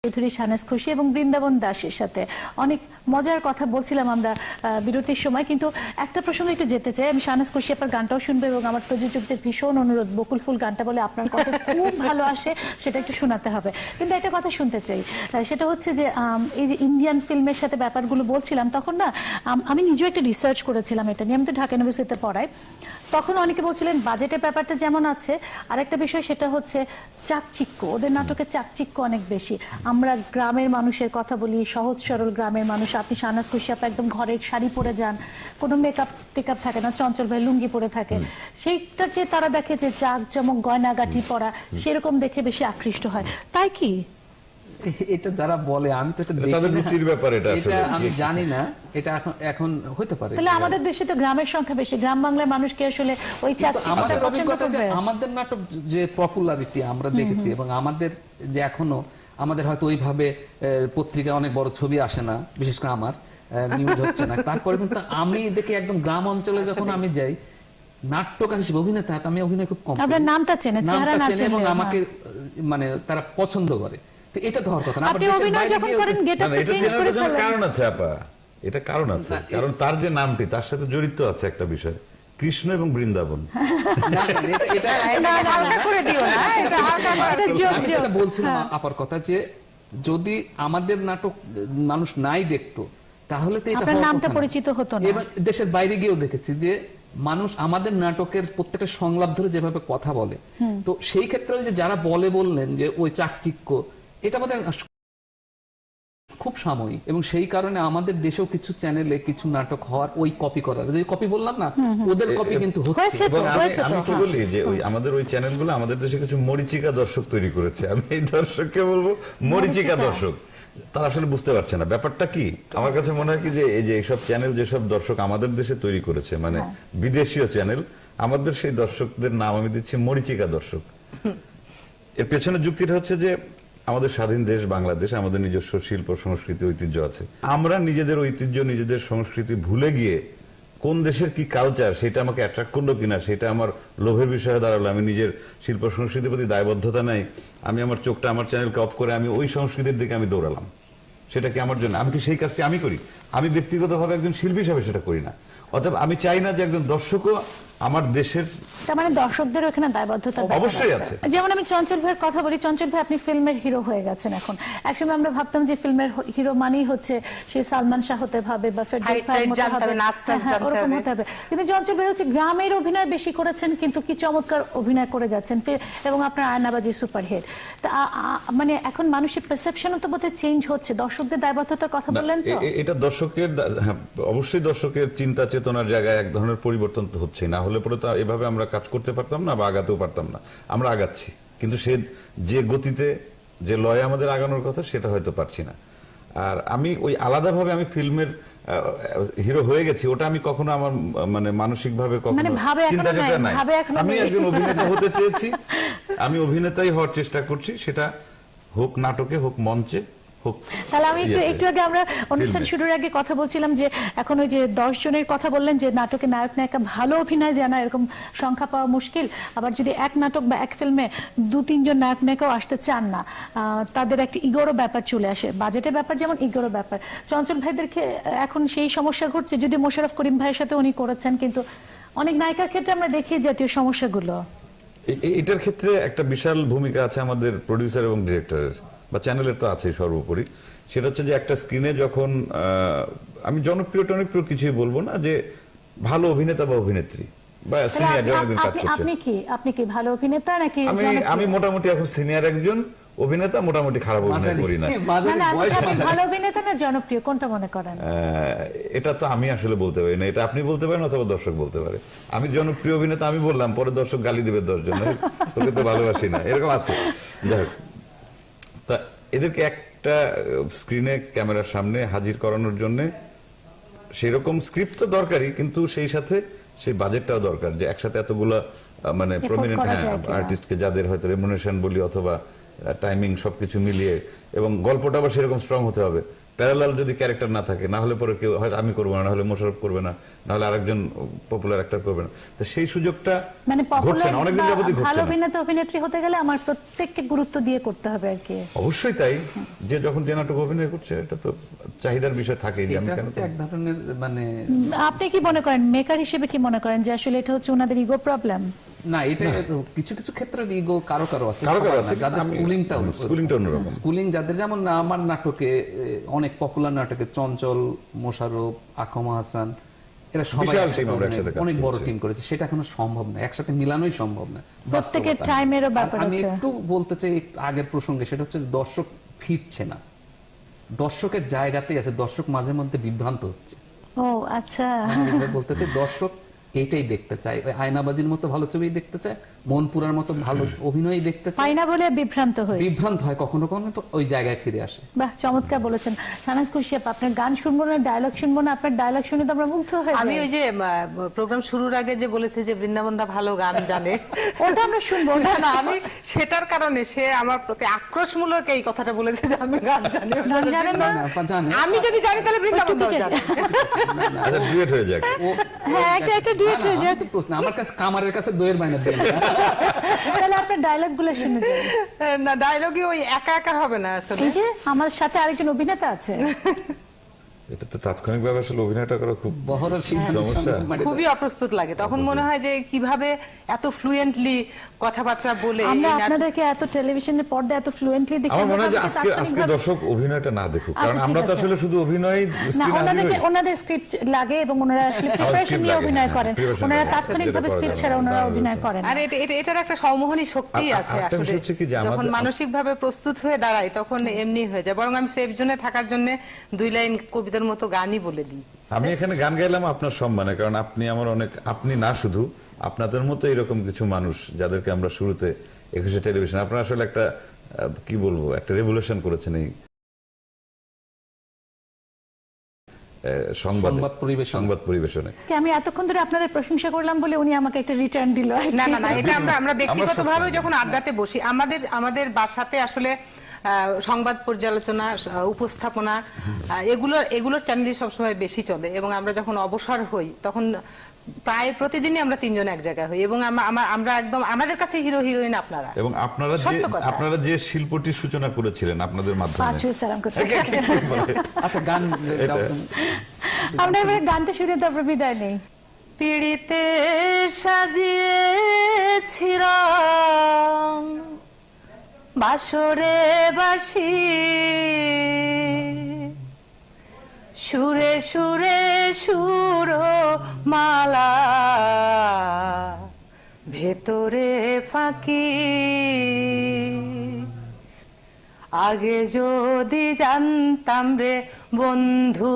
চৌধুরী শাহনাজ খুশি এবং বৃন্দাবন দাসের সাথে অনেক মজার কথা বলছিলাম আমরা বিরতির সময়, কিন্তু একটা প্রসঙ্গে একটু যেতে চাই। আমি শাহনাজ খুশি আপনার গানটাও শুনবো এবং আমার প্রযোজকদের ভীষণ অনুরোধ, বকুল ফুল গানটা বলে আপনার কথা খুব ভালো আসে, সেটা একটু শোনাতে হবে। কিন্তু একটা কথা শুনতে চাই, সেটা হচ্ছে যে এই যে ইন্ডিয়ান ফিল্মের সাথে ব্যাপারগুলো বলছিলাম, তখন না আমি নিজেও একটা রিসার্চ করেছিলাম এটা নিয়ে। আমি তো ঢাকা ইউনিভার্সিটিতে পড়াই, তখন অনেকে বলছিলেন বাজেটের ব্যাপারটা যেমন আছে, আরেকটা বিষয় সেটা হচ্ছে চাকচিক্য। ওদের নাটকে চাকচিক্য অনেক বেশি। আমরা গ্রামের মানুষের কথা বলি, সহজ সরল গ্রামের মানুষ। আপনি শাহনাজ খুশি আপনি একদম ঘরের শাড়ি পরে যান, কোনো মেকআপ টেকআপ থাকে না, চঞ্চল ভাই লুঙ্গি পরে থাকে। সেইটা যে তারা দেখে যে জাঁকজমক গয়নাগাটি পরা, সেরকম দেখে বেশি আকৃষ্ট হয়, তাই কি? এটা যারা বলে, আমি তো এটা দেখি না, এটা আমি জানি না, এটা এখন হতে পারে। তাহলে আমাদের দেশে তো গ্রামের সংখ্যা বেশি, গ্রাম বাংলার মানুষকে আসলে ওই আমাদের অভিজ্ঞতা যে আমাদের নাটক যে পপুলারিটি আমরা দেখেছি, এবং আমাদের যে এখনো আমাদের হয়তো ওইভাবে পত্রিকায় অনেক বড় ছবি আসে না, বিশেষ করে আমার নিউজ হচ্ছে না, তারপরে কিন্তু আমি দেখি একদম গ্রাম অঞ্চলে যখন আমি যাই নাট্যকার হিসেবে অভিনেতা, আমি অভিনয় খুব কম, আপনার নামটা চেনে, চেহারা না চেনে, এবং আমাকে মানে তারা পছন্দ করে। তো এটা তো হওয়ার কথা না। আপনি অভিনয় যখন করেন গেটআপটা চেঞ্জ করে ফেলেন। কারণ আছে আপা, এটা কারণ আছে, কারণ তার যে নামটি তার সাথে জড়িত আছে একটা বিষয়, কৃষ্ণ এবং বৃন্দাবন। আমি যেটা বলছিলাম আপার কথা, যে যদি আমাদের নাটক মানুষ নাই দেখতো তাহলে তো এটা নামটা পরিচিত হতো না। এবং দেশের বাইরে গিয়েও দেখেছি যে মানুষ আমাদের নাটকের প্রত্যেকটা সংলাপ ধরে যেভাবে কথা বলে, তো সেই ক্ষেত্রে যে যারা বললেন যে ওই চাকচিক্য, এটা বোধহয় খুব সাময়িক। এবং সেই কারণে আমাদের দেশেও কিছু চ্যানেলে কিছু নাটক হওয়ার ওই কপি করার, যে কপি বললাম না, ওদের কপি কিন্তু হচ্ছে। আমি কি বলি যে ওই আমাদের ওই চ্যানেলগুলো আমাদের দেশে কিছু মরিচিকা দর্শক তৈরি করেছে। আমি এই দর্শককে বলবো মরিচিকা দর্শক, তারা আসলে বুঝতে পারছে না ব্যাপারটা কি। আমার কাছে মনে হয় কি যে এই যে এইসব চ্যানেল যেসব দর্শক আমাদের দেশে তৈরি করেছে, মানে বিদেশীয় চ্যানেল, আমাদের সেই দর্শকদের নাম আমি দিচ্ছি মরিচিকা দর্শক। এর পেছনে যুক্তিটা হচ্ছে যে আমাদের স্বাধীন দেশ বাংলাদেশ, আমাদের নিজস্ব শিল্প সংস্কৃতি ঐতিহ্য আছে। আমরা নিজেদের ঐতিহ্য নিজেদের সংস্কৃতি ভুলে গিয়ে কোন দেশের কি কালচার সেটা আমাকে অ্যাট্রাক্ট করলো কিনা সেটা আমার লোভের বিষয়ে দাঁড়ালো। আমি নিজের শিল্প সংস্কৃতির প্রতি দায়বদ্ধতা নাই, আমি আমার চোখটা আমার চ্যানেলকে অফ করে আমি ওই সংস্কৃতির দিকে আমি দৌড়ালাম। সেটা কি আমার জন্য? আমি কি সেই কাজটি আমি করি? আমি ব্যক্তিগতভাবে একজন শিল্পী হিসাবে সেটা করি না। অতএব আমি চাই না যে একজন দর্শকও আমার দেশের, তার মানে দর্শকদের ওখানে দায়বদ্ধতা অবশ্যই আছে। যেমন আমি চঞ্চল ভাইয়ের কথা বলি, চঞ্চল ভাই আপনি ফিল্মের হিরো হয়ে গেছেন এখন। একসময় আমরা ভাবতাম যে ফিল্মের হিরো মানেই হচ্ছে সে সালমান শাহ হতে হবে বা ফেরদৌস ভাইয়ের মতো হবে, ওরকম হতে হবে। কিন্তু চঞ্চল ভাই হচ্ছে গ্রামের অভিনয় বেশি করেছেন, কিন্তু কি চমৎকার অভিনয় করে যাচ্ছেন, এবং আপনার আয়নাবাজি সুপারহিট। মানে এখন মানুষের পারসেপশনও তো বোধহয় চেঞ্জ হচ্ছে। দর্শকদের দায়বদ্ধতার কথা বললেন তো, এটা দর্শকের, অবশ্যই দর্শকের চিন্তা চেতনার জায়গায় এক ধরনের পরিবর্তন তো হচ্ছে, না হলে পরে তো এভাবে আমরা কাজ করতে পারতাম না বা আগাতেও পারতাম না। আমরা আগাচ্ছি, কিন্তু সে যে গতিতে যে লয়ে আমাদের আগানোর কথা সেটা হয়তো পারছি না। আর আমি ওই আলাদাভাবে আমি ফিল্মের হিরো হয়ে গেছি, ওটা আমি কখনো আমার মানে মানসিক ভাবে কখনো চিন্তা চেতনা নাই। আমি একজন অভিনেতা হতে চেয়েছি, আমি অভিনেতাই হওয়ার চেষ্টা করছি, সেটা হোক নাটকে হোক মঞ্চে হোক। তাহলে আমি একটু আগে আমরা অনুষ্ঠান শুরুর আগে কথা বলছিলাম যে এখন ওই যে 10 জনের কথা বললেন যে নাটকে নায়ক নায়িকা ভালো অভিনয় জানা এরকম সংখ্যা পাওয়া মুশকিল। আবার যদি এক নাটক বা এক ফিল্মে 2-3 জন নায়ক নায়িকাও আসতে চান না, তাদের একটা ইগোরও ব্যাপার চলে আসে, বাজেটের ব্যাপার যেমন ইগোরও ব্যাপার। চঞ্চল ভাইদেরকে এখন সেই সমস্যা ঘটছে, যদি মোশাররফ করিম ভাইয়ের সাথে উনি করেছেন, কিন্তু অনেক নায়িকার ক্ষেত্রে আমরা দেখি জাতীয় সমস্যাগুলো। এটার ক্ষেত্রে একটা বিশাল ভূমিকা আছে আমাদের প্রডিউসার এবং ডিরেক্টরের, বা চ্যানেলের তো আছে সর্বোপরি। সেটা হচ্ছে যে একটা স্ক্রিনে যখন আমি জনপ্রিয় টনপ্রিয় কিছুই বলবো না, যে ভালো অভিনেতা বা অভিনেত্রী বা সিনিয়র যারা কাজ করছেন, আপনি কি ভালো অভিনেতা নাকি? আমি মোটামুটি এখন সিনিয়র একজন অভিনেতা, মোটামুটি খারাপ অভিনয় করি না। ভালো অভিনেতা না জনপ্রিয়, কোনটা মনে করেন? এটা তো আমি আসলে বলতে পারি না, এটা আপনি বলতে পারেন অথবা দর্শক বলতে পারে। আমি জনপ্রিয় অভিনেতা আমি বললাম, পরে দর্শক গালি দেবে 10 জন, তোকে তো ভালোবাসি না, এরকম আছে। যাই হোক, তা এদেরকে একটা স্ক্রিনে ক্যামেরার সামনে হাজির করানোর জন্য সেরকম স্ক্রিপ্ট তো দরকারই, কিন্তু সেই সাথে সেই বাজেটটাও দরকার, যে একসাথে এতগুলা মানে প্রমিনেন্ট আর্টিস্টকে, যাদের হয়তো রেমুনারেশন বলি অথবা টাইমিং সবকিছু মিলিয়ে, এবং গল্পটা আবার সেরকম স্ট্রং হতে হবে, প্যারালাল যদি ক্যারেক্টার না থাকে, না হলে পরে কেউ হয়তো আমি করবো না, না হলে মোশাররফ করবে না, না হলে আরেকজন পপুলার অ্যাক্টর করবে না, তো সেই সুযোগটা মানে ঘটছে পপুলার না, অনেকদিন যাবতই ঘটছে ভালো না। অভিনেতা অভিনেত্রী হতে গেলে আমার প্রত্যেককে গুরুত্ব দিয়ে করতে হবে আর কি। অবশ্যই তাই, যে যখন যে নাটক অভিনয় করছে এটা তো চাহিদার বিষয় থাকেই যে আমি এটা কেন হচ্ছে এক ধরনের মানে আপনি কি মনে করেন, মেকার হিসেবে কি মনে করেন যে আসলে এটা হচ্ছে ওনাদের ইগো প্রবলেম? না, এটা কিছু কিছু ক্ষেত্রে ইগো কারো কারো আছে, কারো কারো সবার আছে, না, যাদের স্কুলিংটা অন্যরকম। স্কুলিং যাদের, যেমন আমার নাটকে অনেক পপুলার নাটকে চঞ্চল, মোশাররফ, আকমা হাসান, এরা সবাই বিশাল একসাথে team আমরা একসাথে কাজ অনেক বড় করেছি। টিম করেছে, সেটা এখনো সম্ভব না, একসাথে মিলানোই সম্ভব না, প্রত্যেকের বাস্তবতা। টাইমেরও ব্যাপার আর আমি আছে। একটু বলতে চাই আগের প্রসঙ্গে, সেটা হচ্ছে যে দর্শক ফিরছে না, দর্শকের জায়গাতেই আছে, দর্শক মাঝে মধ্যে বিভ্রান্ত হচ্ছে। ও আচ্ছা, আমি বলতে চাই দর্শক এইটাই দেখতে চায়, ওই আয়নাবাজির মতো ভালো ছবি দেখতে চায়, মনপুরার মতো ভালো অভিনয় দেখতে চায়, পাই না বলে বিভ্রান্ত হই। বিভ্রান্ত হয় কখনো কখনো, তো ওই জায়গায় ফিরে আসে। বাহ, চমৎকার বলেছেন শাহনাজ খুরশি আপা। আপনার গান শুনবো না, ডায়লগ শুনবো না, আপনার ডায়লগ শুনে তো আমরা মুগ্ধ হয়ে আমি যাই। ওই যে প্রোগ্রাম শুরুর আগে যে বলেছে যে বৃন্দাবন দা ভালো গান জানে, ওটা আমরা শুনবো না। না আমি সেটার কারণে সে আমার প্রতি আক্রোশমূলক এই কথাটা বলেছে যে আমি গান জানি। গান জানেন না? না, আপা জানে। আমি যদি জানি তাহলে বৃন্দাবন দাও জানে। আচ্ছা, ডুয়েট হয়ে যাক। হ্যাঁ, একটা duet হয়ে যাক। তো প্রশ্ন আমার কাছে, কামারের কাছে দইয়ের বায়না দেন না। তাহলে আপনার ডায়লগ গুলো শুনে যাই। না, ডায়লগে ওই একা একা হবে না আসলে। এই যে আমার সাথে আরেকজন অভিনেতা আছে। এটা তো তাৎক্ষণিকভাবে আসলে অভিনয়টা করা খুব বহরের শিল্পীদের সমস্যা। সঙ্গে মাটি খুবই অপ্রস্তুত লাগে তখন, মনে হয় যে কিভাবে এত ফ্লুয়েন্টলি কথাবার্তা বলে আমরা এই নাটক- আপনাদেরকে এত টেলিভিশনের পর্দায় এত ফ্লুয়েন্টলি দেখি, আমার মনে হয় যে আমরা আজকে তাৎক্ষণিকভাবে- দর্শক অভিনয়টা না দেখুক, আচ্ছা, কারণ ঠিক আমরা তো আছে। আসলে শুধু অভিনয় না, স্ক্রিনে ওনাদের স্ক্রিপ্ট লাগে এবং ওনারা আসলে প্রিপারেশন script নিয়ে লাগে, অভিনয় হ্যাঁ, করেন, preparation ওনারা লাগে। তাৎক্ষণিকভাবে যেটা স্ক্রিপ্ট করা ছাড়া যায় না, ওনারা দারুণ অভিনয় বলেছেন। করেন। আর এটার একটা সমমোহনী শক্তি আর আছে আরেকটা আসলে। বিষয় হচ্ছে কি যে যখন আমাদের- মানসিক ভাবে প্রস্তুত হয়ে দাঁড়াই তখন এমনি হয়ে যায়। বরং আমি সেফ জোনে থাকার জন্য 2 লাইন কবিতার মতো গানই বলে দিই। আমি এখানে গান গাইলাম আপনার সম্মানে, কারণ আপনি আমার অনেক, আপনি না শুধু, আপনাদের মতো এরকম কিছু মানুষ যাদেরকে আমরা শুরুতে 21শে টেলিভিশন, আপনারা আসলে একটা কি বলবো, একটা রেভলিউশন করেছেন এই সংবাদ সংবাদ পরিবেশনে। আমি এতক্ষণ ধরে আপনাদের প্রশংসা করলাম বলে উনি আমাকে একটা রিটার্ন দিল। না না না, এটা আমরা ব্যক্তিগতভাবে সবসময়- যখন আড্ডাতে বসি, আমাদের বাসাতে আসলে সংবাদ পর্যালোচনা, উপস্থাপনা, এগুলোর চ্যানেলই সবসময় বেশি চলে। এবং আমরা যখন অবসর হই তখন প্রায় প্রতিদিনই আমরা 3 জন এক জায়গায় হই, এবং আমরা একদম, আমাদের কাছে হিরো হিরোইন আপনারা। এবং সত্য কথা। আপনারা যে শিল্পটির সূচনা করেছিলেন আপনাদের মাধ্যমে, পাঁচ হয়ে সালাম করতে। আচ্ছা, গান গাও তুমি। আমরা এবারে গানটা শুনে তারপর বিদায় নেই। পিড়িতে সাজিয়েছিলাম বাসরে বাসি, সুরে সুরে সুর মালা, ভেতরে ফাঁকি। আগে যদি জানতাম রে বন্ধু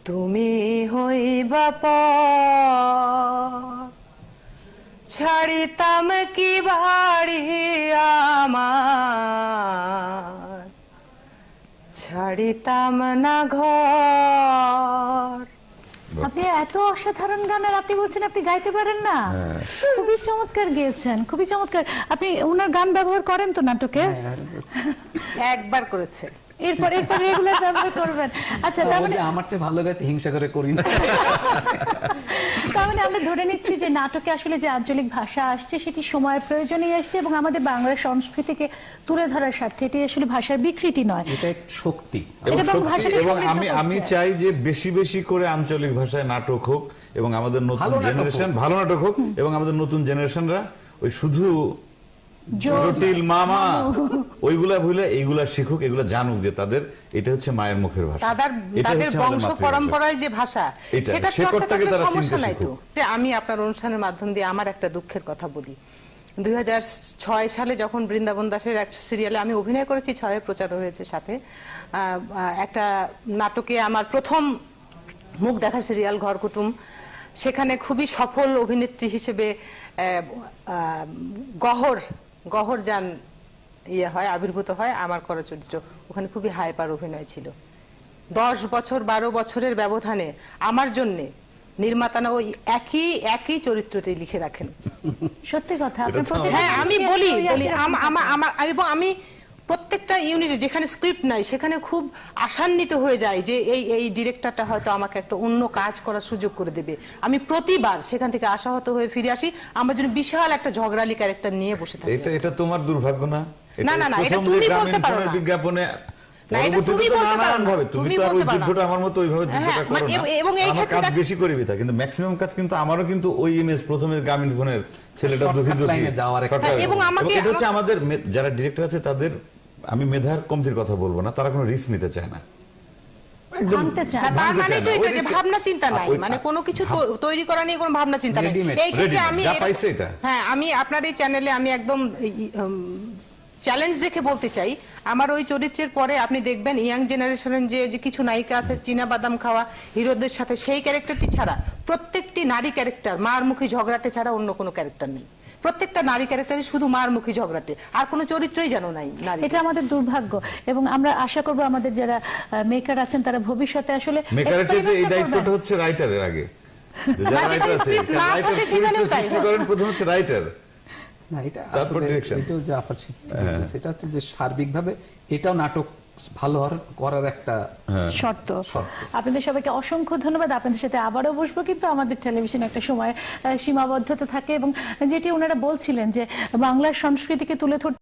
তুমি হইবা পর, ছাড়িতাম কি বাড়ি আমার, ছাড়িতাম না ঘর। আপনি এত অসাধারণ গান, আর আপনি বলছেন আপনি গাইতে পারেন না। খুবই চমৎকার গেয়েছেন, খুবই চমৎকার। আপনি ওনার গান ব্যবহার করেন তো নাটকে? একবার করেছে, এরপর রেগুলার ব্যবহার করবেন। আচ্ছা, তার ও মানে যে আমার চেয়ে ভালো গাইতে হিংসা করে করি না। আমরা ধরে নিচ্ছি যে নাটকে আসলে যে আঞ্চলিক ভাষা আসছে সেটি সময়ের প্রয়োজনেই আসছে, এবং আমাদের বাংলার সংস্কৃতিকে তুলে ধরার স্বার্থে এটি আসলে ভাষার বিকৃতি নয়। এটা একটা শক্তি। এবং এটা বাংলা সত্যি, ভাষাকে এবং সমৃদ্ধ আমি করছে। চাই যে বেশি বেশি করে আঞ্চলিক ভাষায় নাটক হোক, এবং আমাদের নতুন ভালো নাটক জেনারেশন হোক। ভালো নাটক হোক, এবং আমাদের নতুন জেনারেশনরা ওই শুধু জোস, জটিল মামা ওইগুলা ভুলে এইগুলা শিখুক, এগুলা জানুক যে তাদের এটা হচ্ছে মায়ের মুখের ভাষা, এটা তাদের হচ্ছে আমাদের বংশ মাতৃভাষা। পরম্পরায় যে ভাষা, এটা, সেটা শেকড়টাকে তারা সমস্যা চিনতে নাই তো। শিখুক। যে আমি আপনার অনুষ্ঠানের মাধ্যম দিয়ে আমার একটা দুঃখের কথা বলি। 2006 সালে যখন বৃন্দাবন দাসের এক সিরিয়ালে আমি অভিনয় করেছি, 6-এ প্রচার হয়েছে সাথে, একটা নাটকে আমার প্রথম মুখ দেখা সিরিয়াল ঘর কুটুম, সেখানে খুবই সফল অভিনেত্রী হিসেবে গহর যান আবির্ভূত হয় আমার করা চরিত্র। ওখানে খুবই হাইপার অভিনয় ছিল। 10 বছর 12 বছরের ব্যবধানে আমার জন্যে নির্মাতারা ওই একই চরিত্রটি লিখে রাখেন। সত্যি কথা। এটা তো আপনার প্রতি- হ্যাঁ, আমি বলি এবং আমি প্রত্যেকটা ইউনিটে যেখানে স্ক্রিপ্ট নাই সেখানে খুব আশান্বিত হয়ে যায় যে এই ডিরেক্টরটা হয়তো আমাকে একটা অন্য কাজ করার সুযোগ করে দেবে। আমি প্রতিবার সেখান থেকে আশাহত হয়ে ফিরে আসি, আমার জন্য বিশাল একটা ঝগড়ালি ক্যারেক্টার নিয়ে বসে থাকি। এটা তোমার দুর্ভাগ্য না? না, না, না, এটা প্রথম তুমি যে বলতে গ্রামীণ পারো ফোনের না। বিজ্ঞাপনে না, এটা পরবর্তীতে তুমি তো বলতে পারো নানান না। ভাবে তুমি তুমি তো আর ওই বলতে পারো না। যুদ্ধটা আমার মতো ওইভাবে যুদ্ধটা হ্যাঁ, করো না। এবং এই আমার কাজ ক্ষেত্রে বেশি করিবি তা, কিন্তু ম্যাক্সিমাম কাজ কিন্তু আমারও কিন্তু ওই ইমেজ প্রথমে গ্রামীণ ফোনের ছেলেটা Shortcut দুঃখী দুঃখী line এ যাওয়ার একটা- shortcut এবং line। আমাকে- এটা হচ্ছে আমাদের যারা ডিরেক্টর আছে তাদের, আমি মেধার কমতির কথা বলবো না, তারা কোনো রিস্ক নিতে চায় না, একদম ভাঙতে চায়। না, তার ভাঙতে মানে চায় তো না। এটা ওই যে risk- ভাবনা চিন্তা নাই, ওই- মানে কোনো কিছু তৈরি করা নিয়ে কোনো ভাবনা চিন্তা নাই। Readymade, এই ক্ষেত্রে readymade, আমি যা এরকম- পাইছে এটা। হ্যাঁ, আমি আপনার এই চ্যানেলে আমি একদম চ্যালেঞ্জ রেখে বলতে চাই, আমার ওই চরিত্রের পরে আপনি দেখবেন ইয়াং জেনারেশনের যে কিছু নায়িকা আছে চীনা বাদাম খাওয়া হিরোদের সাথে, সেই ক্যারেক্টারটি ছাড়া প্রত্যেকটি নারী ক্যারেক্টার মার মুখী ঝগড়াটে ছাড়া অন্য কোনো ক্যারেক্টার নেই। প্রত্যেকটা নারী ক্যারেক্টারই শুধু মার মুখী ঝগড়াটে, আর কোনো চরিত্রই যেন নাই নারী। এটা আমাদের দুর্ভাগ্য, এবং আমরা আশা করব আমাদের যারা মেকার আছেন তারা ভবিষ্যতে আসলে মেকারের চাইতে এই experiment দায়িত্বটা করবেন। হচ্ছে রাইটারের আগে। যে যারা না, রাইটার আছে, script না রাইটার থাকে সেখানেও তাই সৃষ্টি হয়। করেন প্রথম হচ্ছে রাইটার। না, এটা তারপর আসলে direction। এটাও যে আপার সেটা হচ্ছে যে সার্বিকভাবে এটাও নাটক ভালো করার একটা শর্ত। আপনাদের সবাইকে অসংখ্য ধন্যবাদ। আপনাদের সাথে আবারও বসবো, কিন্তু আমাদের টেলিভিশনে একটা সময় সীমাবদ্ধতা থাকে, এবং যেটি ওনারা বলছিলেন যে বাংলার সংস্কৃতিকে তুলে ধরতে